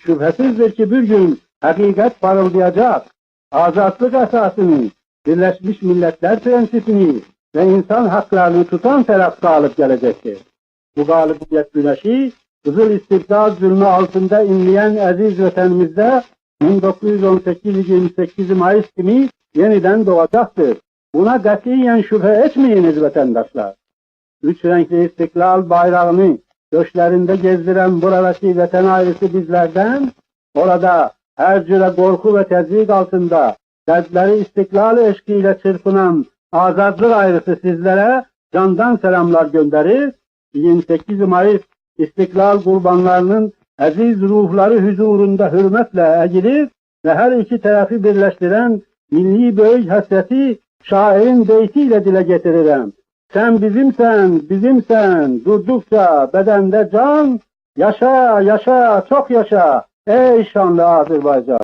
Şüphesizdir ki bir gün hakikat parıldayacak. Azatlık esasını, Birleşmiş Milletler prensipini ve insan haklarını tutan taraf galip gelecektir. Bu galibiyet güneşi, Kızıl İstiklal zulmü altında inleyen aziz vatanımızda 1918-28 Mayıs gibi yeniden doğacaktır. Buna katiyen şüphe etmeyiniz vatandaşlar. Üç renkli istiklal bayrağını göçlerinde gezdiren buradaki vatan ailesi bizlerden, orada her cüre korku ve tezyiq altında kalpleri istiklal eşkiyle çırpınan azadlık ailesi sizlere candan selamlar gönderir. 28 Mayıs istiklal kurbanlarının aziz ruhları huzurunda hürmetle eğilir ve her iki tarafı birleştiren milli büyük hasreti şairin beytiyle dile getiririm. Sen bizimsen, bizimsen, durdukça bedende can, yaşa, yaşa, çok yaşa, ey şanlı Azerbaycan.